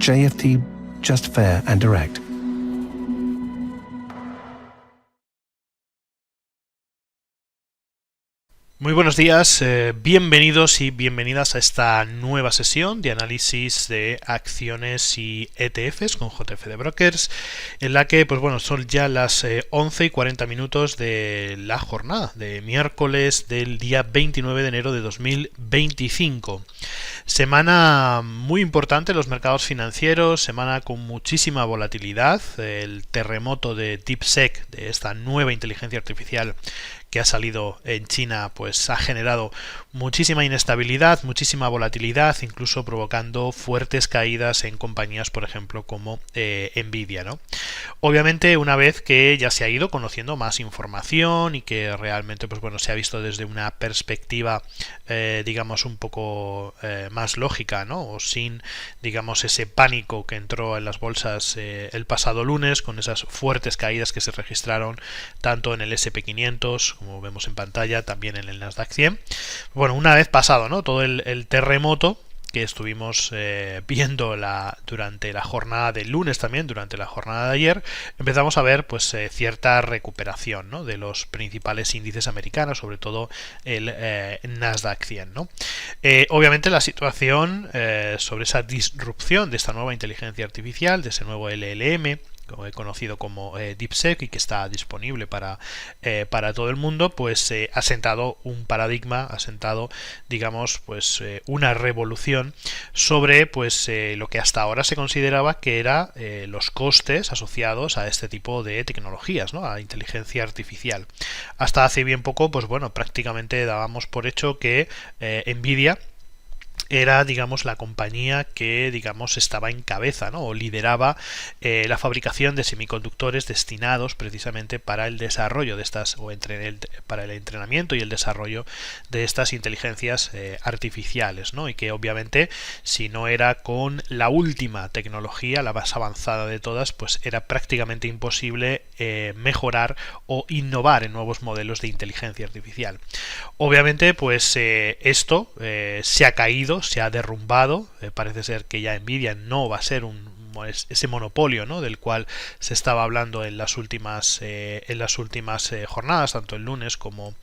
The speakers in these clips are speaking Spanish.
JFT, just fair and direct. Muy buenos días, bienvenidos y bienvenidas a esta nueva sesión de análisis de acciones y ETFs con JF de Brokers, en la que, pues bueno, son ya las 11 y 40 minutos de la jornada de miércoles del día 29 de enero de 2025. Semana muy importante en los mercados financieros, semana con muchísima volatilidad. El terremoto de DeepSeek, de esta nueva inteligencia artificial que ha salido en China, pues ha generado muchísima inestabilidad, muchísima volatilidad, incluso provocando fuertes caídas en compañías, por ejemplo, como Nvidia, ¿no? Obviamente, una vez que ya se ha ido conociendo más información y que realmente, pues bueno, se ha visto desde una perspectiva, digamos, un poco más lógica, ¿no? O sin, digamos, ese pánico que entró en las bolsas el pasado lunes, con esas fuertes caídas que se registraron tanto en el S&P 500, como vemos en pantalla, también en el Nasdaq 100. Bueno, una vez pasado, ¿no?, todo el terremoto que estuvimos viendo durante la jornada del lunes, también durante la jornada de ayer, empezamos a ver pues cierta recuperación, ¿no?, de los principales índices americanos, sobre todo el Nasdaq 100, ¿no? Obviamente la situación sobre esa disrupción de esta nueva inteligencia artificial, de ese nuevo LLM, conocido como DeepSeek, y que está disponible para todo el mundo, pues ha sentado un paradigma, ha sentado, digamos, pues una revolución sobre pues lo que hasta ahora se consideraba que era los costes asociados a este tipo de tecnologías, ¿no?, a inteligencia artificial. Hasta hace bien poco, pues bueno, prácticamente dábamos por hecho que Nvidia era, digamos, la compañía que, digamos, estaba en cabeza, ¿no?, o lideraba la fabricación de semiconductores destinados precisamente para el desarrollo de estas, para el entrenamiento y el desarrollo de estas inteligencias artificiales, ¿no? Y que obviamente, si no era con la última tecnología, la más avanzada de todas, pues era prácticamente imposible mejorar o innovar en nuevos modelos de inteligencia artificial. Obviamente, pues esto se ha caído, se ha derrumbado. Parece ser que ya Nvidia no va a ser ese monopolio, ¿no?, del cual se estaba hablando en las últimas jornadas, tanto el lunes como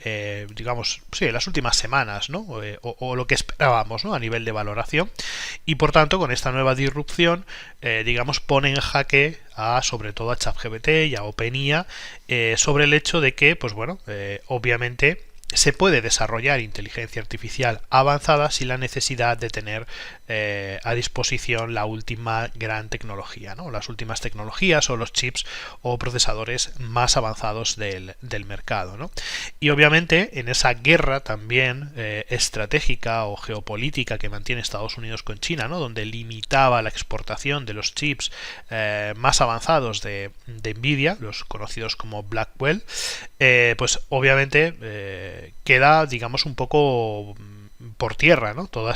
digamos, sí, en las últimas semanas, ¿no?, o lo que esperábamos, ¿no?, a nivel de valoración. Y por tanto, con esta nueva disrupción, digamos, pone en jaque sobre todo a ChatGPT y a OpenAI sobre el hecho de que, pues bueno, obviamente se puede desarrollar inteligencia artificial avanzada sin la necesidad de tener a disposición la última gran tecnología, ¿no?, las últimas tecnologías o los chips o procesadores más avanzados del mercado, ¿no? Y obviamente en esa guerra también estratégica o geopolítica que mantiene Estados Unidos con China, ¿no?, donde limitaba la exportación de los chips más avanzados de Nvidia, los conocidos como Blackwell, pues obviamente queda, digamos, un poco por tierra, ¿no?, todo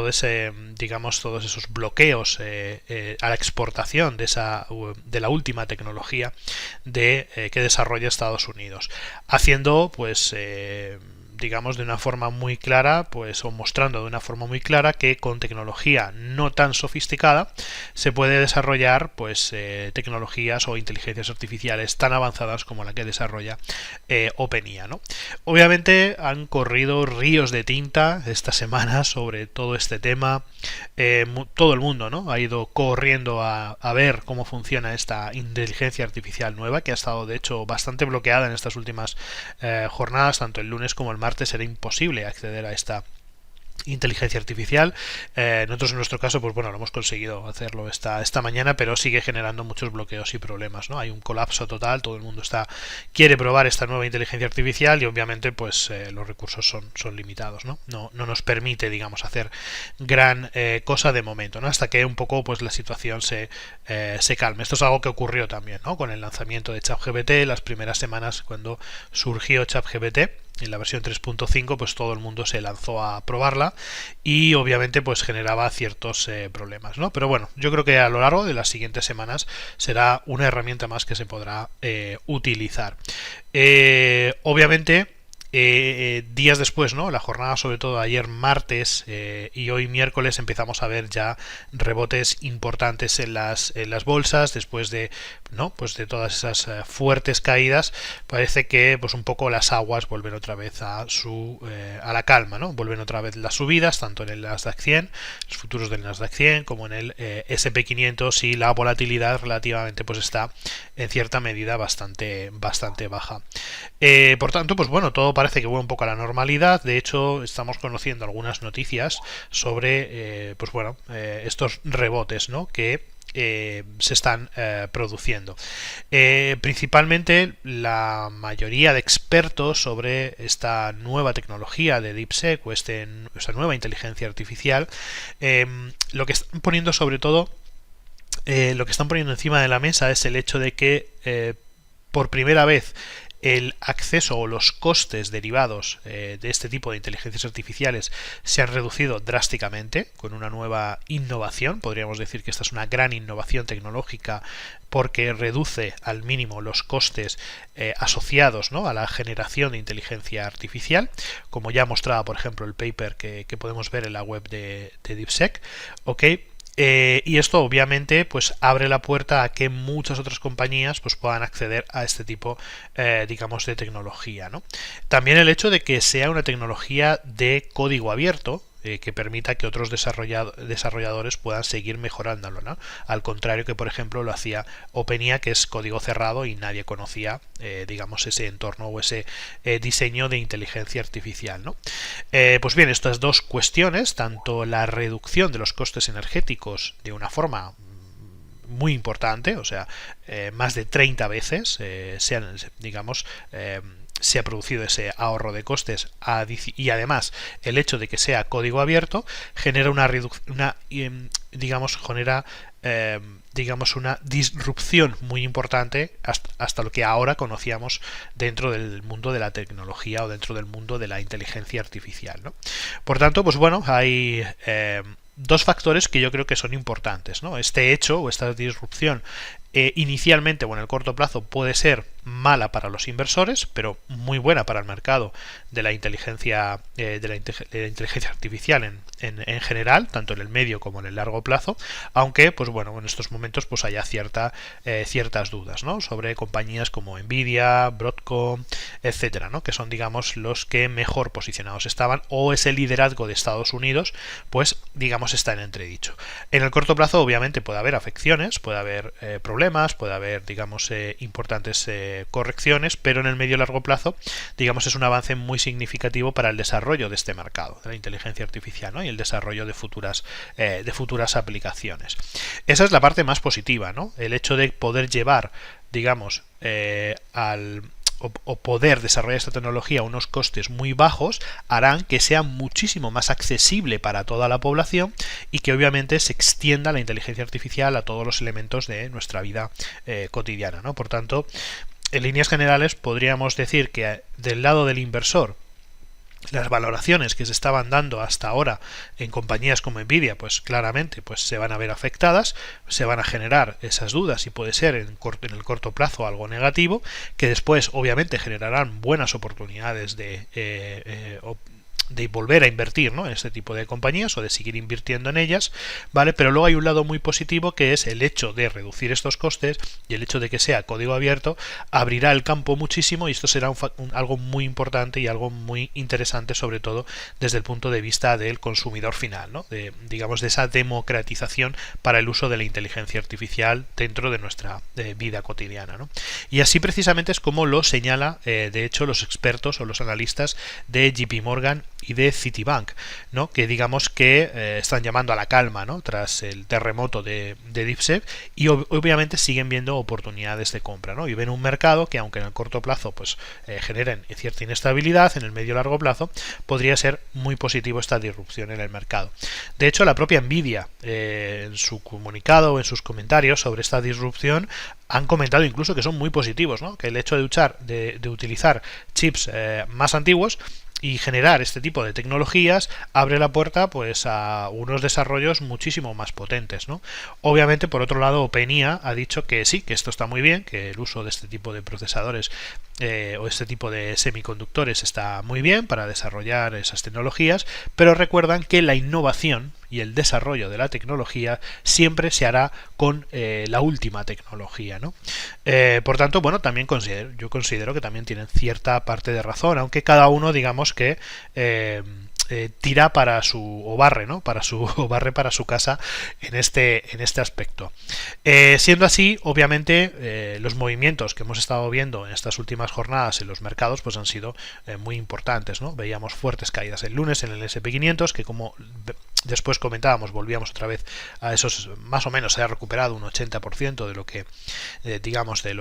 ese, digamos, todos esos bloqueos a la exportación de la última tecnología que desarrolla Estados Unidos, haciendo pues digamos, de una forma muy clara, pues, o mostrando de una forma muy clara que con tecnología no tan sofisticada se puede desarrollar pues tecnologías o inteligencias artificiales tan avanzadas como la que desarrolla OpenAI, ¿no? Obviamente han corrido ríos de tinta esta semana sobre todo este tema. Todo el mundo, ¿no?, ha ido corriendo a ver cómo funciona esta inteligencia artificial nueva, que ha estado de hecho bastante bloqueada en estas últimas jornadas, tanto el lunes como el martes era imposible acceder a esta inteligencia artificial. Nosotros en nuestro caso, pues bueno, lo hemos conseguido hacerlo esta mañana, pero sigue generando muchos bloqueos y problemas, ¿no? Hay un colapso total, todo el mundo quiere probar esta nueva inteligencia artificial y obviamente pues los recursos son limitados, ¿no? No nos permite, digamos, hacer gran cosa de momento, ¿no?, hasta que un poco pues la situación se calme. Esto es algo que ocurrió también, ¿no?, con el lanzamiento de ChatGPT, las primeras semanas cuando surgió ChatGPT. En la versión 3.5 pues todo el mundo se lanzó a probarla y obviamente pues generaba ciertos problemas, ¿no? Pero bueno, yo creo que a lo largo de las siguientes semanas será una herramienta más que se podrá utilizar. Obviamente días después, ¿no? La jornada, sobre todo ayer martes y hoy miércoles, empezamos a ver ya rebotes importantes en las bolsas después de, ¿no? Pues de todas esas fuertes caídas. Parece que pues un poco las aguas vuelven otra vez a a la calma, ¿no? Vuelven otra vez las subidas, tanto en el Nasdaq 100, los futuros del Nasdaq 100, como en el S&P 500, y la volatilidad relativamente pues está en cierta medida bastante baja. Por tanto, pues bueno, todo parece que vuelve un poco a la normalidad. De hecho, estamos conociendo algunas noticias sobre pues bueno, estos rebotes, ¿no? Que se están produciendo. Principalmente la mayoría de expertos sobre esta nueva tecnología de DeepSeek o esta nueva inteligencia artificial, lo que están poniendo sobre todo, lo que están poniendo encima de la mesa es el hecho de que por primera vez el acceso o los costes derivados de este tipo de inteligencias artificiales se han reducido drásticamente con una nueva innovación. Podríamos decir que esta es una gran innovación tecnológica porque reduce al mínimo los costes asociados, ¿no? A la generación de inteligencia artificial, como ya mostraba por ejemplo el paper que podemos ver en la web de DeepSeek. Y esto obviamente pues abre la puerta a que muchas otras compañías pues puedan acceder a este tipo digamos de tecnología, ¿no? También el hecho de que sea una tecnología de código abierto, que permita que otros desarrolladores puedan seguir mejorándolo, ¿no? Al contrario que por ejemplo lo hacía OpenAI, que es código cerrado y nadie conocía digamos ese entorno o ese diseño de inteligencia artificial, ¿no? Pues bien, estas dos cuestiones, tanto la reducción de los costes energéticos de una forma muy importante, o sea, más de 30 veces digamos se ha producido ese ahorro de costes, y además el hecho de que sea código abierto genera digamos una disrupción muy importante hasta lo que ahora conocíamos dentro del mundo de la tecnología o dentro del mundo de la inteligencia artificial, ¿no? Por tanto, pues bueno, hay dos factores que yo creo que son importantes, ¿no? Este hecho o esta disrupción inicialmente o en el corto plazo puede ser mala para los inversores, pero muy buena para el mercado de la inteligencia artificial en general, tanto en el medio como en el largo plazo, aunque pues bueno, en estos momentos pues haya ciertas dudas, ¿no? Sobre compañías como Nvidia, Broadcom, etcétera, ¿no? Que son digamos los que mejor posicionados estaban, o ese liderazgo de Estados Unidos pues digamos está en entredicho. En el corto plazo obviamente puede haber afecciones, puede haber problemas, puede haber digamos importantes correcciones, pero en el medio y largo plazo digamos es un avance muy significativo para el desarrollo de este mercado de la inteligencia artificial, ¿no? Y el desarrollo de futuras aplicaciones. Esa es la parte más positiva, ¿no? El hecho de poder llevar digamos o poder desarrollar esta tecnología a unos costes muy bajos harán que sea muchísimo más accesible para toda la población y que obviamente se extienda la inteligencia artificial a todos los elementos de nuestra vida cotidiana, ¿no? Por tanto, en líneas generales podríamos decir que del lado del inversor las valoraciones que se estaban dando hasta ahora en compañías como Nvidia pues claramente pues se van a ver afectadas, se van a generar esas dudas y puede ser en el corto plazo algo negativo, que después obviamente generarán buenas oportunidades de volver a invertir, ¿no? En este tipo de compañías o de seguir invirtiendo en ellas, ¿vale? Pero luego hay un lado muy positivo que es el hecho de reducir estos costes y el hecho de que sea código abierto abrirá el campo muchísimo y esto será algo muy importante y algo muy interesante, sobre todo desde el punto de vista del consumidor final, ¿no? Digamos de esa democratización para el uso de la inteligencia artificial dentro de nuestra vida cotidiana, ¿no? Y así precisamente es como lo señala de hecho los expertos o los analistas de JP Morgan y de Citibank, ¿no? Que digamos que están llamando a la calma, ¿no? Tras el terremoto de DeepSeek y obviamente siguen viendo oportunidades de compra, ¿no? Y ven un mercado que aunque en el corto plazo pues generen cierta inestabilidad, en el medio y largo plazo podría ser muy positivo esta disrupción en el mercado. De hecho, la propia Nvidia en su comunicado o en sus comentarios sobre esta disrupción han comentado incluso que son muy positivos, ¿no? Que el hecho de utilizar chips más antiguos y generar este tipo de tecnologías abre la puerta pues a unos desarrollos muchísimo más potentes, ¿no? Obviamente, por otro lado, OpenIA ha dicho que sí, que esto está muy bien, que el uso de este tipo de procesadores o este tipo de semiconductores está muy bien para desarrollar esas tecnologías, pero recuerdan que la innovación y el desarrollo de la tecnología siempre se hará con la última tecnología, ¿no? Por tanto, bueno, también yo considero que también tienen cierta parte de razón, aunque cada uno, digamos que tira para su o barre, ¿no? O barre para su casa en este aspecto. Siendo así, obviamente, los movimientos que hemos estado viendo en estas últimas jornadas en los mercados pues han sido muy importantes, ¿no? Veíamos fuertes caídas el lunes en el S&P 500, que como después comentábamos, volvíamos otra vez a esos, más o menos se ha recuperado un 80% de lo que digamos de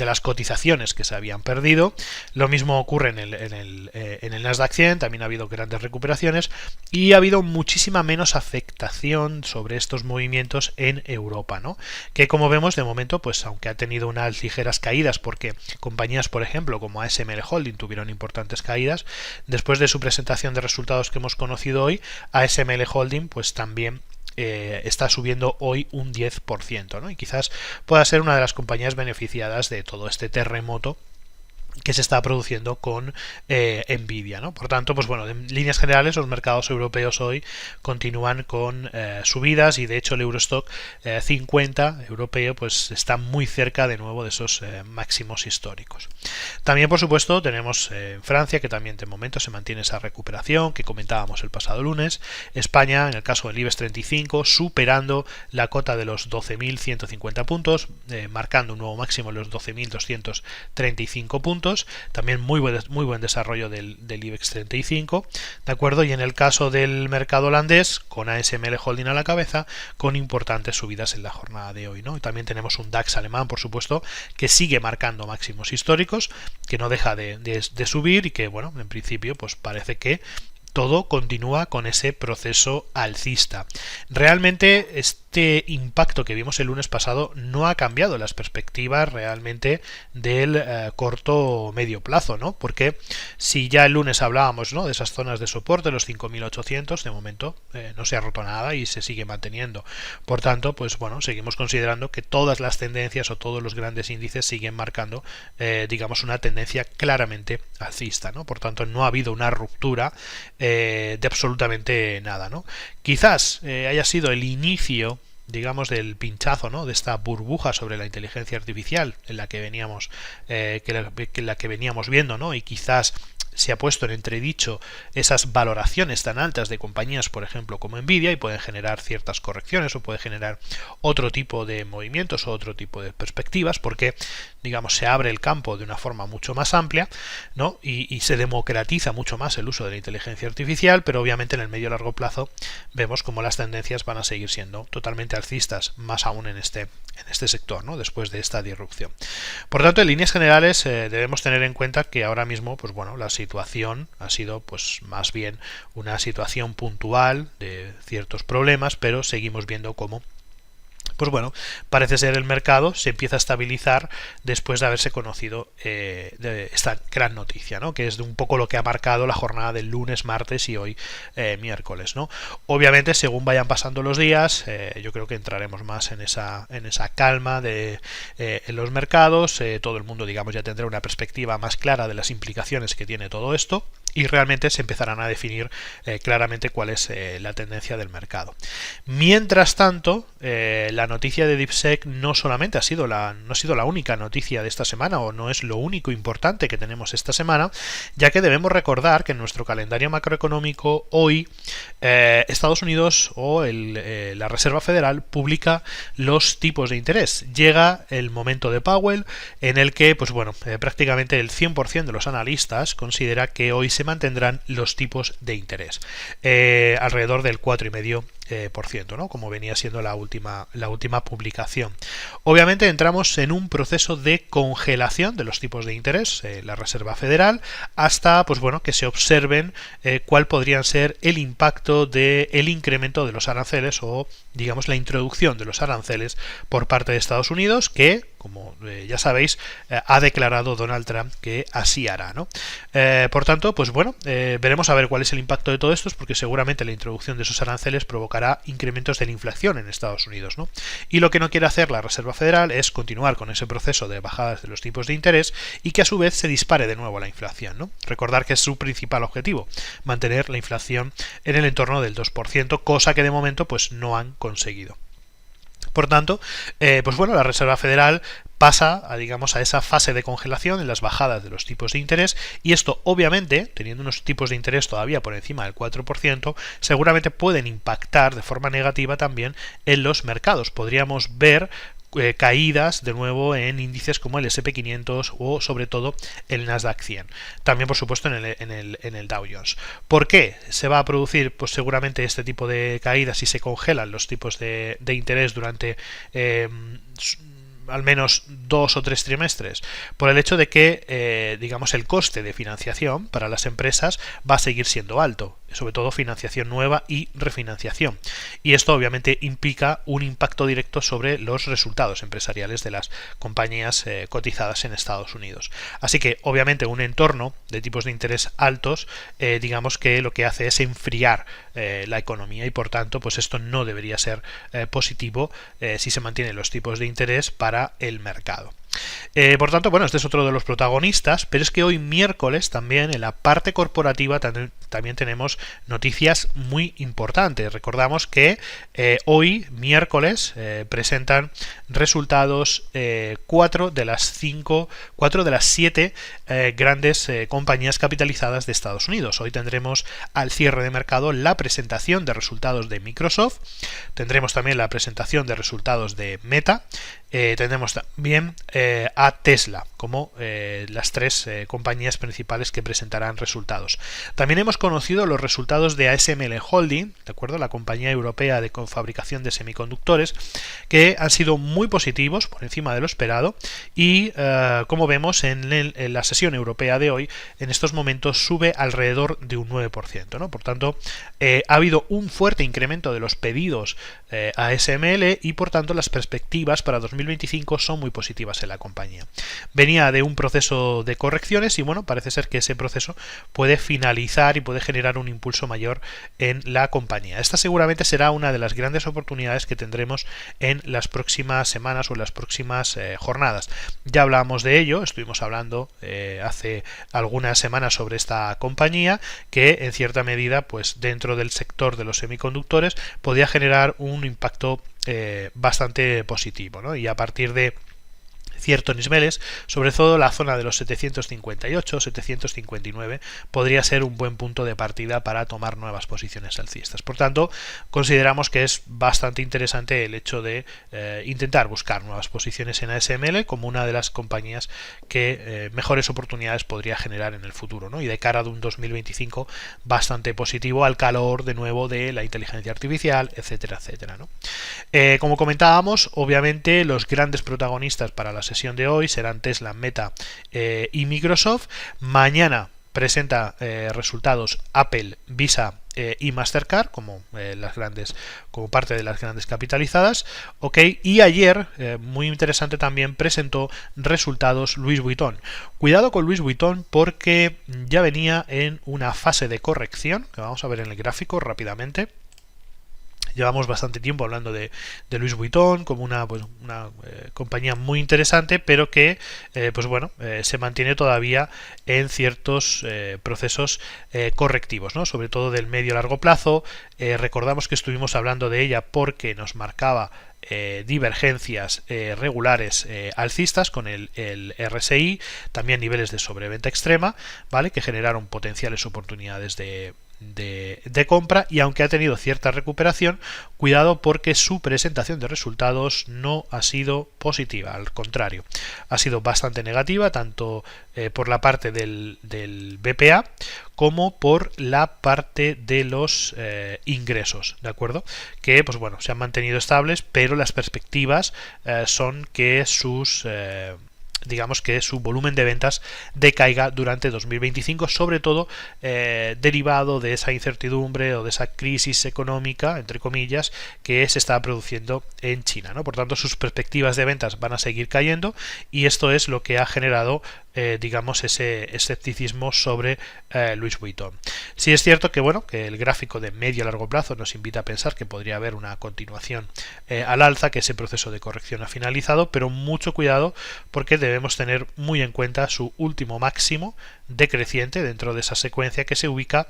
las cotizaciones que se habían perdido. Lo mismo ocurre en el Nasdaq 100, también ha habido grandes recuperaciones y ha habido muchísima menos afectación sobre estos movimientos en Europa, ¿no? Que como vemos de momento, pues aunque ha tenido unas ligeras caídas porque compañías, por ejemplo, como ASML Holding tuvieron importantes caídas, después de su presentación de resultados que hemos conocido hoy, ASML Holding pues también está subiendo hoy un 10%, ¿no? Y quizás pueda ser una de las compañías beneficiadas de todo este terremoto que se está produciendo con Nvidia, ¿no? Por tanto, pues bueno, en líneas generales los mercados europeos hoy continúan con subidas y de hecho el Eurostock 50 europeo pues está muy cerca de nuevo de esos máximos históricos. También, por supuesto, tenemos Francia, que también de momento se mantiene esa recuperación que comentábamos el pasado lunes. España, en el caso del IBEX 35, superando la cota de los 12.150 puntos, marcando un nuevo máximo en los 12.235 puntos. También muy buen desarrollo del IBEX 35, ¿de acuerdo? Y en el caso del mercado holandés, con ASML Holding a la cabeza, con importantes subidas en la jornada de hoy, ¿no? Y también tenemos un DAX alemán, por supuesto, que sigue marcando máximos históricos, que no deja de subir y que, bueno, en principio, pues parece que todo continúa con ese proceso alcista. Realmente este impacto que vimos el lunes pasado no ha cambiado las perspectivas realmente del corto medio plazo, ¿no? Porque si ya el lunes hablábamos, ¿no?, de esas zonas de soporte, los 5.800, de momento no se ha roto nada y se sigue manteniendo. Por tanto, pues bueno, seguimos considerando que todas las tendencias o todos los grandes índices siguen marcando, digamos, una tendencia claramente alcista, ¿no? Por tanto, no ha habido una ruptura de absolutamente nada, ¿no? Quizás haya sido el inicio, digamos, del pinchazo, ¿no?, de esta burbuja sobre la inteligencia artificial en la que veníamos viendo, ¿no? Y quizás se ha puesto en entredicho esas valoraciones tan altas de compañías, por ejemplo, como Nvidia, y pueden generar ciertas correcciones o puede generar otro tipo de movimientos o otro tipo de perspectivas, porque, digamos, se abre el campo de una forma mucho más amplia, ¿no? Y se democratiza mucho más el uso de la inteligencia artificial, pero obviamente en el medio y largo plazo vemos como las tendencias van a seguir siendo totalmente alcistas, más aún en este sector, ¿no?, después de esta disrupción. Por tanto, en líneas generales debemos tener en cuenta que ahora mismo, pues bueno, la situación ha sido pues más bien una situación puntual de ciertos problemas, pero seguimos viendo cómo, pues bueno, parece ser el mercado se empieza a estabilizar después de haberse conocido de esta gran noticia, ¿no?, que es de un poco lo que ha marcado la jornada del lunes, martes y hoy miércoles, ¿no? Obviamente, según vayan pasando los días, yo creo que entraremos más en esa calma en los mercados. Todo el mundo, digamos, ya tendrá una perspectiva más clara de las implicaciones que tiene todo esto y realmente se empezarán a definir claramente cuál es la tendencia del mercado. Mientras tanto, la noticia de DeepSeek no solamente ha sido la única noticia de esta semana, o no es lo único importante que tenemos esta semana, ya que debemos recordar que en nuestro calendario macroeconómico hoy Estados Unidos o la Reserva Federal publica los tipos de interés. Llega el momento de Powell en el que, pues bueno, prácticamente el 100% de los analistas considera que hoy se mantendrán los tipos de interés alrededor del 4,5 por ciento, ¿no? Como venía siendo la última publicación. Obviamente entramos en un proceso de congelación de los tipos de interés, la Reserva Federal, hasta pues bueno, que se observen cuál podría ser el impacto del incremento de los aranceles o digamos la introducción de los aranceles por parte de Estados Unidos, que como ya sabéis, ha declarado Donald Trump que así hará, ¿no? Por tanto, pues bueno, veremos a ver cuál es el impacto de todo esto, porque seguramente la introducción de esos aranceles provocará incrementos de la inflación en Estados Unidos, ¿no? Y lo que no quiere hacer la Reserva Federal es continuar con ese proceso de bajadas de los tipos de interés y que a su vez se dispare de nuevo la inflación, ¿no? Recordar que es su principal objetivo, mantener la inflación en el entorno del 2%, cosa que de momento pues no han conseguido. Por tanto, pues bueno, la Reserva Federal pasa a, digamos, a esa fase de congelación en las bajadas de los tipos de interés, y esto obviamente, teniendo unos tipos de interés todavía por encima del 4%, seguramente pueden impactar de forma negativa también en los mercados. Podríamos ver caídas de nuevo en índices como el S&P 500 o sobre todo el Nasdaq 100. También por supuesto en el Dow Jones. ¿Por qué se va a producir pues seguramente este tipo de caídas si se congelan los tipos de interés durante al menos 2 o 3 trimestres? Por el hecho de que digamos el coste de financiación para las empresas va a seguir siendo alto, sobre todo financiación nueva y refinanciación, y esto obviamente implica un impacto directo sobre los resultados empresariales de las compañías cotizadas en Estados Unidos. Así que obviamente un entorno de tipos de interés altos digamos que lo que hace es enfriar la economía, y por tanto pues esto no debería ser positivo si se mantienen los tipos de interés para el mercado. Por tanto, bueno, este es otro de los protagonistas, pero es que hoy miércoles también en la parte corporativa también tenemos noticias muy importantes. Recordamos que hoy miércoles presentan resultados 4 de las 7 grandes compañías capitalizadas de Estados Unidos. Hoy tendremos al cierre de mercado la presentación de resultados de Microsoft, tendremos también la presentación de resultados de Meta, tendremos también a Tesla como las 3 compañías principales que presentarán resultados. También hemos conocido los resultados de ASML Holding, ¿de acuerdo? La compañía europea de fabricación de semiconductores, que han sido muy positivos, por encima de lo esperado, y como vemos en la sesión europea de hoy, en estos momentos sube alrededor de un 9%, ¿no? Por tanto, ha habido un fuerte incremento de los pedidos a ASML, y por tanto las perspectivas para 2025 son muy positivas en la compañía. Venía de un proceso de correcciones y bueno, parece ser que ese proceso puede finalizar y puede generar un impulso mayor en la compañía. Esta seguramente será una de las grandes oportunidades que tendremos en las próximas semanas o en las próximas jornadas. Ya hablábamos de ello, estuvimos hablando hace algunas semanas sobre esta compañía, que en cierta medida pues dentro del sector de los semiconductores podía generar un impacto bastante positivo, ¿no? Y a partir de ciertos niveles, sobre todo la zona de los 758, 759, podría ser un buen punto de partida para tomar nuevas posiciones alcistas. Por tanto, consideramos que es bastante interesante el hecho de intentar buscar nuevas posiciones en ASML como una de las compañías que mejores oportunidades podría generar en el futuro, ¿no? Y de cara a un 2025 bastante positivo al calor de nuevo de la inteligencia artificial, etcétera, etcétera, ¿no? Como comentábamos, obviamente los grandes protagonistas para la sesión de hoy serán Tesla, Meta y Microsoft. Mañana presenta resultados Apple, Visa y Mastercard como como parte de las grandes capitalizadas, ¿ok? Y ayer, muy interesante también, presentó resultados Louis Vuitton. Cuidado con Louis Vuitton porque ya venía en una fase de corrección, que vamos a ver en el gráfico rápidamente. Llevamos bastante tiempo hablando de Louis Vuitton como una compañía muy interesante, pero que pues bueno, se mantiene todavía en ciertos procesos correctivos, ¿no? Sobre todo del medio a largo plazo. Recordamos que estuvimos hablando de ella porque nos marcaba divergencias regulares alcistas con el RSI, también niveles de sobreventa extrema, ¿vale? Que generaron potenciales oportunidades de de compra, y aunque ha tenido cierta recuperación, cuidado porque su presentación de resultados no ha sido positiva, al contrario, ha sido bastante negativa, tanto por la parte del BPA como por la parte de los ingresos, ¿de acuerdo? Que pues bueno, se han mantenido estables, pero las perspectivas son que digamos que su volumen de ventas decaiga durante 2025, sobre todo derivado de esa incertidumbre o de esa crisis económica, entre comillas, que se está produciendo en China, ¿no? Por tanto, sus perspectivas de ventas van a seguir cayendo, y esto es lo que ha generado digamos ese escepticismo sobre Louis Vuitton. Sí es cierto que bueno, que el gráfico de medio a largo plazo nos invita a pensar que podría haber una continuación al alza, que ese proceso de corrección ha finalizado, pero mucho cuidado porque debemos tener muy en cuenta su último máximo decreciente dentro de esa secuencia, que se ubica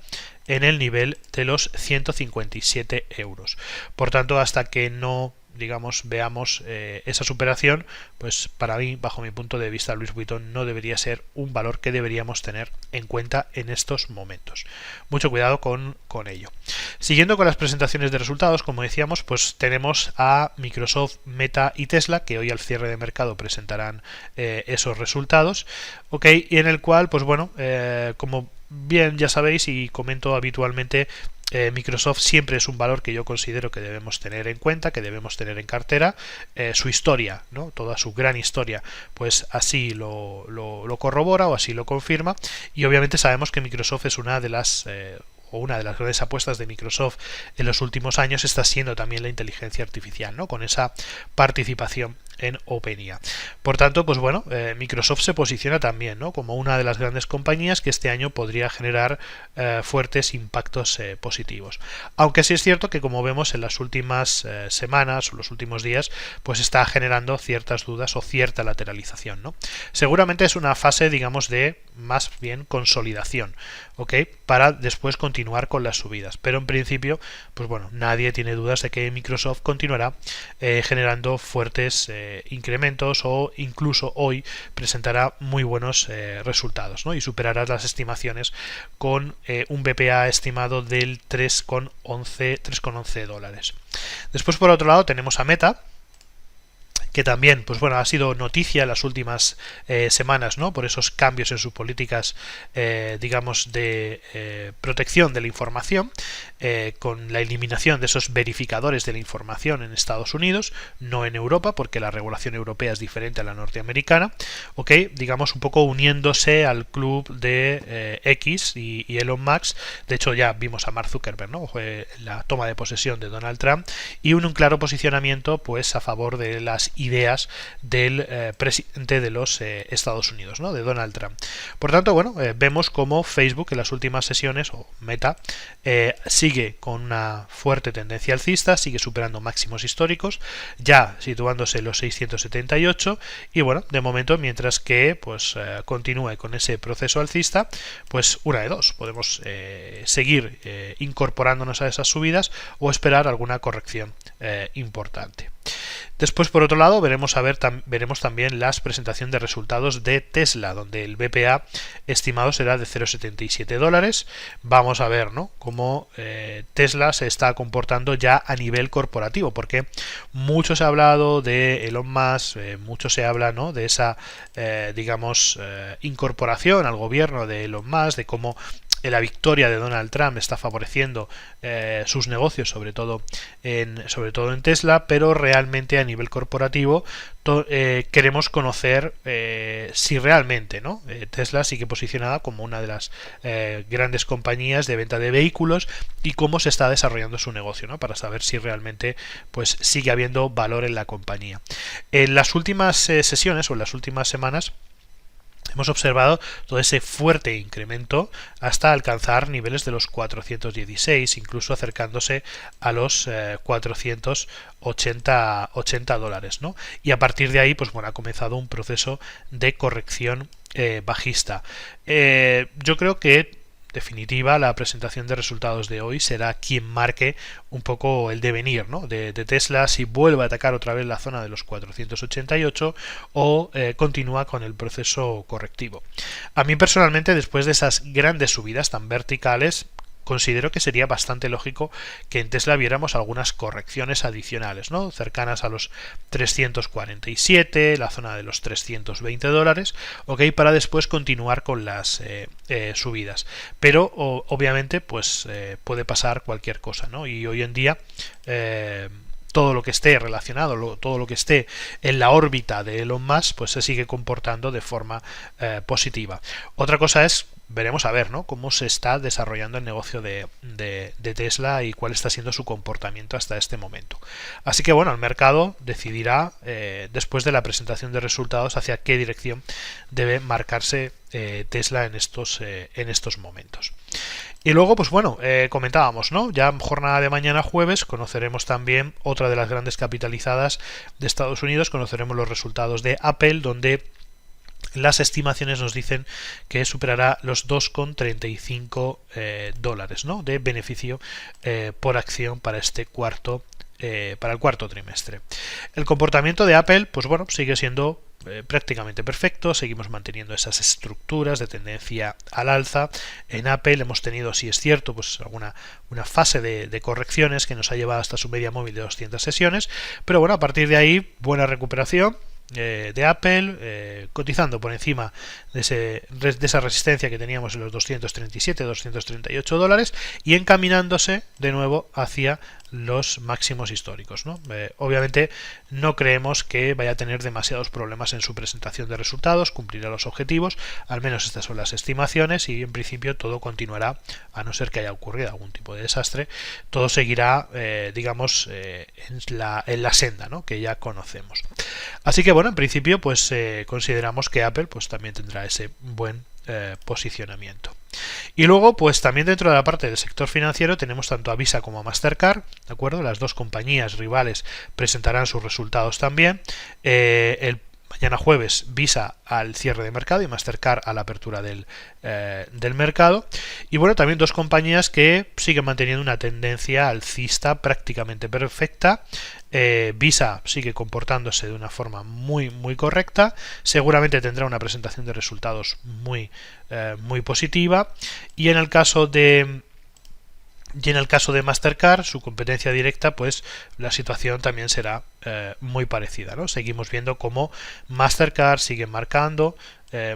en el nivel de los 157 euros. Por tanto, hasta que no veamos esa superación, pues para mí, bajo mi punto de vista, Louis Vuitton no debería ser un valor que deberíamos tener en cuenta en estos momentos. Mucho cuidado con ello. Siguiendo con las presentaciones de resultados, como decíamos, pues tenemos a Microsoft, Meta y Tesla, que hoy al cierre de mercado presentarán esos resultados, ¿ok? Y en el cual, pues bueno, como bien ya sabéis y comento habitualmente, Microsoft siempre es un valor que yo considero que debemos tener en cuenta, que debemos tener en cartera. Su historia, ¿no? Toda su gran historia, pues así lo corrobora o así lo confirma, y obviamente sabemos que Microsoft es una de las grandes apuestas de Microsoft en los últimos años está siendo también la inteligencia artificial, ¿no? Con esa participación en OpenAI. Por tanto, pues bueno, Microsoft se posiciona también, ¿no? Como una de las grandes compañías que este año podría generar fuertes impactos positivos. Aunque sí es cierto que, como vemos en las últimas semanas o los últimos días, pues está generando ciertas dudas o cierta lateralización, ¿no? Seguramente es una fase, digamos, de más bien consolidación, ¿ok? Para después continuar con las subidas. Pero en principio, pues bueno, nadie tiene dudas de que Microsoft continuará generando fuertes incrementos, o incluso hoy presentará muy buenos resultados, ¿no? Y superará las estimaciones con un BPA estimado del 3,11 dólares. Después, por otro lado, tenemos a Meta, que también, pues bueno, ha sido noticia en las últimas semanas, ¿no? Por esos cambios en sus políticas, digamos, de protección de la información, con la eliminación de esos verificadores de la información en Estados Unidos, no en Europa, porque la regulación europea es diferente a la norteamericana, ¿ok? Digamos, un poco uniéndose al club de X y Elon Musk. De hecho, ya vimos a Mark Zuckerberg, ¿no? La toma de posesión de Donald Trump, y un claro posicionamiento, pues, a favor de las ideas del presidente de los Estados Unidos, ¿no? De Donald Trump. Por tanto, bueno, vemos como Facebook en las últimas sesiones, o Meta, sigue con una fuerte tendencia alcista, sigue superando máximos históricos, ya situándose en los 678, y bueno, de momento, mientras que pues continúe con ese proceso alcista, pues una de dos, podemos seguir incorporándonos a esas subidas o esperar alguna corrección importante. Después, por otro lado, veremos también la presentación de resultados de Tesla, donde el BPA estimado será de 0,77 dólares. Vamos a ver, ¿no?, cómo Tesla se está comportando ya a nivel corporativo, porque mucho se ha hablado de Elon Musk, mucho se habla, ¿no?, de esa, digamos, incorporación al gobierno de Elon Musk, de cómo la victoria de Donald Trump está favoreciendo sus negocios, sobre todo en Tesla, pero realmente a nivel corporativo queremos conocer si realmente, ¿no?, Tesla sigue posicionada como una de las grandes compañías de venta de vehículos, y cómo se está desarrollando su negocio, ¿no?, para saber si realmente pues sigue habiendo valor en la compañía. En las últimas sesiones o en las últimas semanas hemos observado todo ese fuerte incremento hasta alcanzar niveles de los 416, incluso acercándose a los 480 dólares, ¿no? Y a partir de ahí, pues bueno, ha comenzado un proceso de corrección bajista. Yo creo que definitiva la presentación de resultados de hoy será quien marque un poco el devenir, ¿no?, de Tesla, si vuelve a atacar otra vez la zona de los 488 o continúa con el proceso correctivo. A mí personalmente, después de esas grandes subidas tan verticales, considero que sería bastante lógico que en Tesla viéramos algunas correcciones adicionales, ¿no? Cercanas a los 347, la zona de los $320, ¿ok? Para después continuar con las subidas. Pero obviamente pues puede pasar cualquier cosa, ¿no? Y hoy en día todo lo que esté relacionado, todo lo que esté en la órbita de Elon Musk, pues se sigue comportando de forma positiva. Otra cosa es, veremos a ver, ¿no?, cómo se está desarrollando el negocio de Tesla y cuál está siendo su comportamiento hasta este momento. Así que bueno, el mercado decidirá después de la presentación de resultados hacia qué dirección debe marcarse Tesla en estos momentos. Y luego, pues bueno, comentábamos, ¿no? Ya en jornada de mañana jueves conoceremos también otra de las grandes capitalizadas de Estados Unidos, conoceremos los resultados de Apple, donde las estimaciones nos dicen que superará los $2,35 ¿no?, de beneficio por acción para para el cuarto trimestre. El comportamiento de Apple, pues bueno, sigue siendo prácticamente perfecto. Seguimos manteniendo esas estructuras de tendencia al alza. En Apple hemos tenido, si es cierto, pues una fase de correcciones que nos ha llevado hasta su media móvil de 200 sesiones, pero bueno, a partir de ahí buena recuperación de Apple, cotizando por encima de esa resistencia que teníamos en los 237, $238 y encaminándose de nuevo hacia los máximos históricos, ¿no? Obviamente no creemos que vaya a tener demasiados problemas en su presentación de resultados, cumplirá los objetivos, al menos estas son las estimaciones, y en principio todo continuará, a no ser que haya ocurrido algún tipo de desastre, todo seguirá digamos en la senda, ¿no?, que ya conocemos. Así que bueno, en principio pues consideramos que Apple pues también tendrá ese buen posicionamiento. Y luego, pues también dentro de la parte del sector financiero tenemos tanto a Visa como a Mastercard, ¿de acuerdo? Las dos compañías rivales presentarán sus resultados también. Mañana jueves Visa al cierre de mercado y Mastercard a la apertura del mercado. Y bueno, también dos compañías que siguen manteniendo una tendencia alcista prácticamente perfecta. Visa sigue comportándose de una forma muy correcta. Seguramente tendrá una presentación de resultados muy positiva. Y en el caso de Mastercard, su competencia directa, pues la situación también será muy parecida, ¿no? Seguimos viendo cómo Mastercard sigue marcando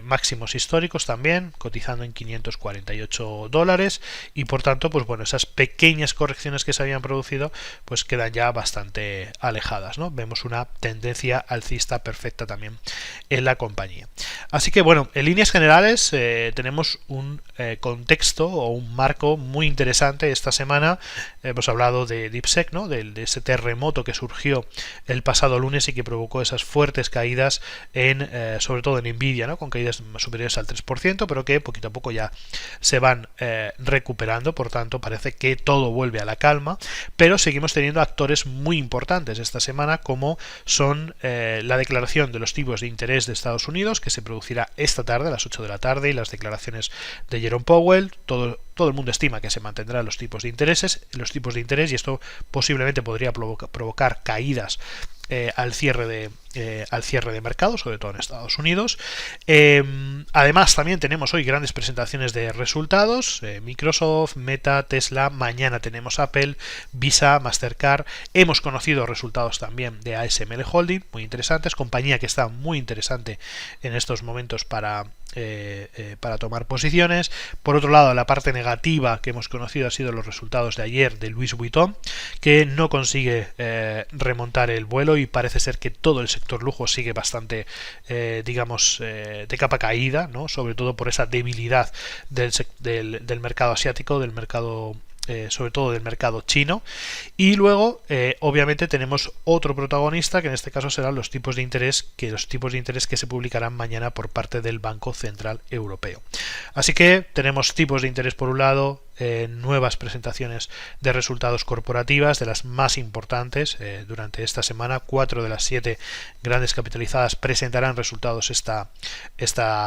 máximos históricos también, cotizando en $548, y por tanto, pues bueno, esas pequeñas correcciones que se habían producido pues quedan ya bastante alejadas, ¿no? Vemos una tendencia alcista perfecta también en la compañía. Así que bueno, en líneas generales tenemos un contexto o un marco muy interesante esta semana. Hemos hablado de DeepSeek, ¿no?, de ese terremoto que surgió el pasado lunes y que provocó esas fuertes caídas sobre todo en Nvidia, ¿no?, con caídas superiores al 3%, pero que poquito a poco ya se van recuperando. Por tanto, parece que todo vuelve a la calma, pero seguimos teniendo actores muy importantes esta semana, como son la declaración de los tipos de interés de Estados Unidos, que se producirá esta tarde a las 8 de la tarde, y las declaraciones de Jerome Powell. Todo el mundo estima que se mantendrán los tipos de interés, y esto posiblemente podría provocar caídas al cierre de mercado, sobre todo en Estados Unidos. Además, también tenemos hoy grandes presentaciones de resultados: Microsoft, Meta, Tesla. Mañana tenemos Apple, Visa, Mastercard. Hemos conocido resultados también de ASML Holding, muy interesantes, compañía que está muy interesante en estos momentos para tomar posiciones. Por otro lado, la parte negativa que hemos conocido ha sido los resultados de ayer de Louis Vuitton, que no consigue remontar el vuelo, y parece ser que todo el sector lujo sigue bastante de capa caída, ¿no?, sobre todo por esa debilidad del mercado asiático, del mercado sobre todo del mercado chino. Y luego obviamente tenemos otro protagonista, que en este caso serán los tipos de interés que se publicarán mañana por parte del Banco Central Europeo. Así que tenemos tipos de interés por un lado, nuevas presentaciones de resultados corporativas de las más importantes durante esta semana. 4 de las 7 grandes capitalizadas presentarán resultados esta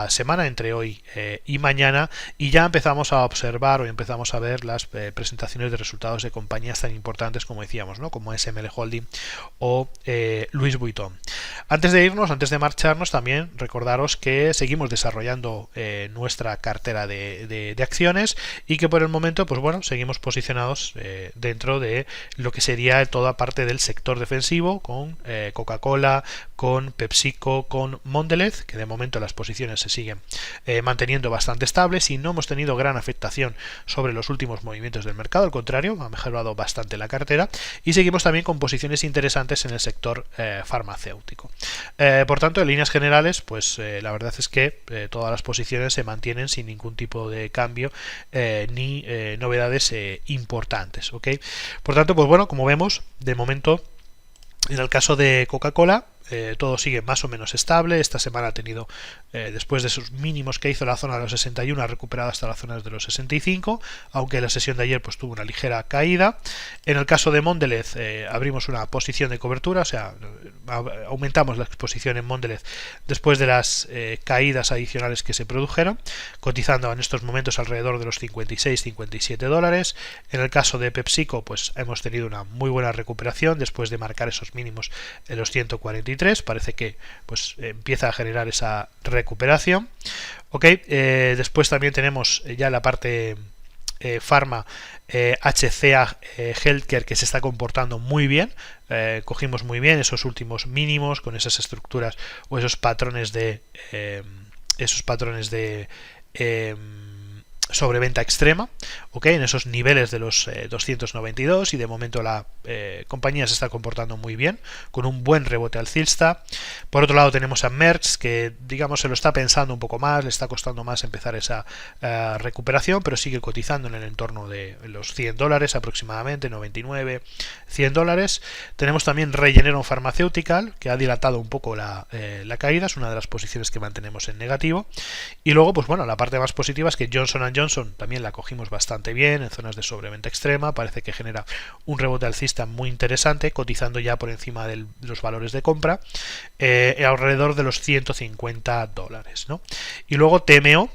semana, entre hoy y mañana, y ya empezamos a observar o empezamos a ver las presentaciones presentaciones de resultados de compañías tan importantes como decíamos, ¿no? Como SML Holding o Louis Vuitton. Antes de irnos, antes de marcharnos, también recordaros que seguimos desarrollando nuestra cartera de acciones y que por el momento, pues bueno, seguimos posicionados dentro de lo que sería toda parte del sector defensivo, con Coca-Cola, con PepsiCo, con Mondelez, que de momento las posiciones se siguen manteniendo bastante estables y no hemos tenido gran afectación sobre los últimos movimientos del mercado, al contrario, ha mejorado bastante la cartera, y seguimos también con posiciones interesantes en el sector farmacéutico. Por tanto, en líneas generales, pues la verdad es que todas las posiciones se mantienen sin ningún tipo de cambio ni novedades importantes, ¿ok? Por tanto, pues bueno, como vemos, de momento, en el caso de Coca-Cola, todo sigue más o menos estable. Esta semana ha tenido, después de sus mínimos que hizo la zona de los 61, ha recuperado hasta las zonas de los 65, aunque la sesión de ayer pues tuvo una ligera caída. En el caso de Mondelez, abrimos una posición de cobertura, o sea, aumentamos la exposición en Mondelez después de las caídas adicionales que se produjeron, cotizando en estos momentos alrededor de los 56-57 dólares. En el caso de PepsiCo, pues hemos tenido una muy buena recuperación después de marcar esos mínimos en los 143. Parece que pues empieza a generar esa recuperación. Ok, después también tenemos ya la parte Pharma, HCA Healthcare, que se está comportando muy bien. Cogimos muy bien esos últimos mínimos con esas estructuras o esos patrones de sobreventa extrema, ¿ok? En esos niveles de los 292, y de momento la compañía se está comportando muy bien, con un buen rebote alcista. Por otro lado tenemos a Merck, que digamos se lo está pensando un poco más, le está costando más empezar esa recuperación, pero sigue cotizando en el entorno de los 100 dólares aproximadamente, 99, 100 dólares. Tenemos también Regeneron Pharmaceutical, que ha dilatado un poco la caída, es una de las posiciones que mantenemos en negativo. Y luego, pues bueno, la parte más positiva es que Johnson & Johnson también la cogimos bastante bien en zonas de sobreventa extrema, parece que genera un rebote alcista muy interesante, cotizando ya por encima de los valores de compra, alrededor de los 150 dólares, ¿no? Y luego TMO,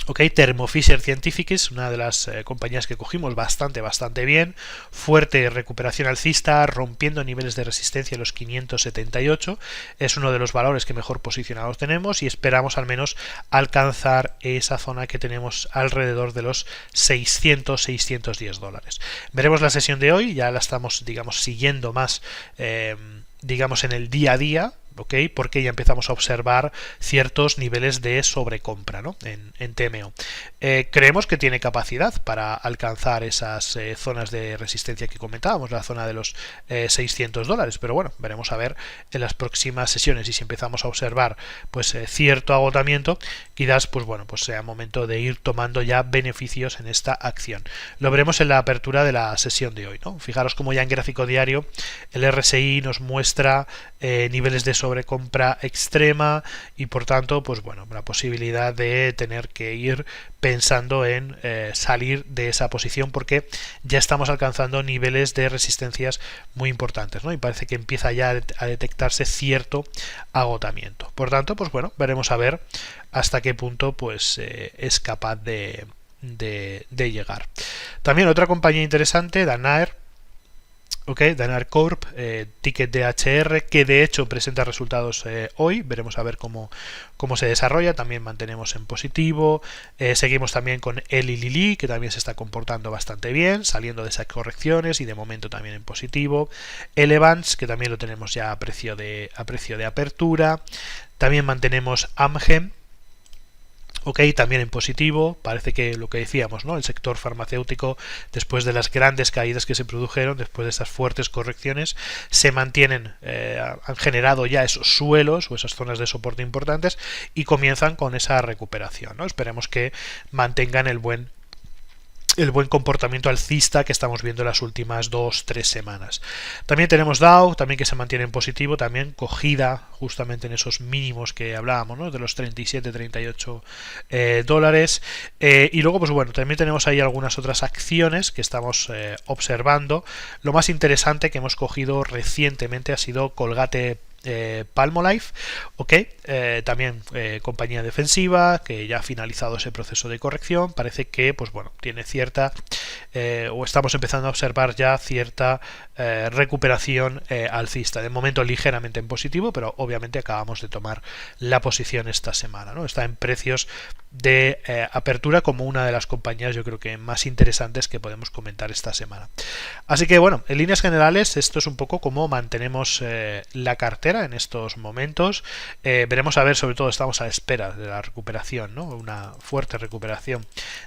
ok, Thermo Fisher Scientific es una de las compañías que cogimos bastante bien, fuerte recuperación alcista, rompiendo niveles de resistencia en los 578, es uno de los valores que mejor posicionados tenemos y esperamos al menos alcanzar esa zona que tenemos alrededor de los 600-610 dólares. Veremos la sesión de hoy, ya la estamos, digamos, siguiendo más, digamos, en el día a día, ¿ok? Porque ya empezamos a observar ciertos niveles de sobrecompra, ¿no? en TMO. Creemos que tiene capacidad para alcanzar esas zonas de resistencia que comentábamos, la zona de los 600 dólares, pero bueno, veremos a ver en las próximas sesiones, y si empezamos a observar pues cierto agotamiento, quizás pues bueno, pues sea momento de ir tomando ya beneficios en esta acción. Lo veremos en la apertura de la sesión de hoy, ¿no? Fijaros como ya en gráfico diario el RSI nos muestra niveles de sobrecompra extrema y por tanto pues bueno, la posibilidad de tener que ir pensando en salir de esa posición, porque ya estamos alcanzando niveles de resistencias muy importantes, ¿no? Y parece que empieza ya a detectarse cierto agotamiento. Por tanto, pues bueno, veremos a ver hasta qué punto pues es capaz de llegar. También otra compañía interesante, Danaher. Ok, Danaher Corp, ticket DHR, que de hecho presenta resultados hoy. Veremos a ver cómo se desarrolla. También mantenemos en positivo. Seguimos también con Eli Lilly, que también se está comportando bastante bien, saliendo de esas correcciones y de momento también en positivo. Elevance, que también lo tenemos ya a precio de apertura. También mantenemos Amgen. Ok, también en positivo, parece que lo que decíamos, ¿no? El sector farmacéutico, después de las grandes caídas que se produjeron, después de esas fuertes correcciones, se mantienen, han generado ya esos suelos o esas zonas de soporte importantes y comienzan con esa recuperación, ¿no? Esperemos que mantengan el buen comportamiento alcista que estamos viendo en las últimas 2-3 semanas. También tenemos Dow, también que se mantiene en positivo, también cogida justamente en esos mínimos que hablábamos, ¿no? De los 37-38 dólares. Y luego, pues bueno, también tenemos ahí algunas otras acciones que estamos observando. Lo más interesante que hemos cogido recientemente ha sido Colgate Palmolive, también compañía defensiva que ya ha finalizado ese proceso de corrección. Parece que pues bueno, tiene cierta o estamos empezando a observar ya cierta recuperación alcista, de momento ligeramente en positivo, pero obviamente acabamos de tomar la posición esta semana, ¿no? Está en precios de apertura como una de las compañías, yo creo que más interesantes que podemos comentar esta semana. Así que bueno, en líneas generales esto es un poco como mantenemos la cartera en estos momentos. Veremos a ver, sobre todo estamos a la espera de la recuperación, ¿no? Una fuerte recuperación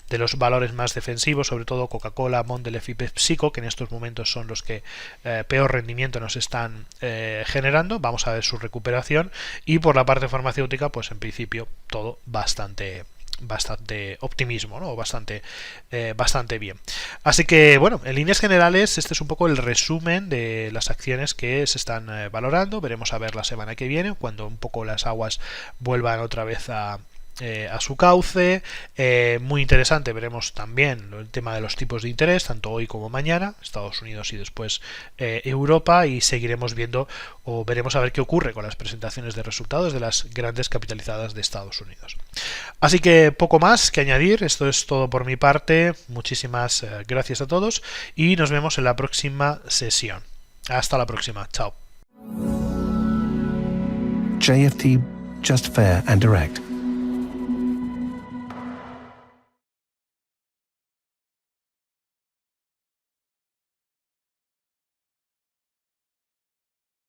de los valores más defensivos, sobre todo Coca-Cola, Mondelez y PepsiCo, que en estos momentos son los que peor rendimiento nos están generando. Vamos a ver su recuperación, y por la parte farmacéutica pues en principio todo bastante optimismo, ¿no? Bastante bien. Así que bueno, en líneas generales este es un poco el resumen de las acciones que se están valorando. Veremos a ver la semana que viene, cuando un poco las aguas vuelvan otra vez a su cauce. Muy interesante, veremos también el tema de los tipos de interés, tanto hoy como mañana, Estados Unidos y después Europa, y seguiremos viendo o veremos a ver qué ocurre con las presentaciones de resultados de las grandes capitalizadas de Estados Unidos. Así que poco más que añadir, esto es todo por mi parte. Muchísimas gracias a todos y nos vemos en la próxima sesión. Hasta la próxima, chao. JFT, just fair and direct.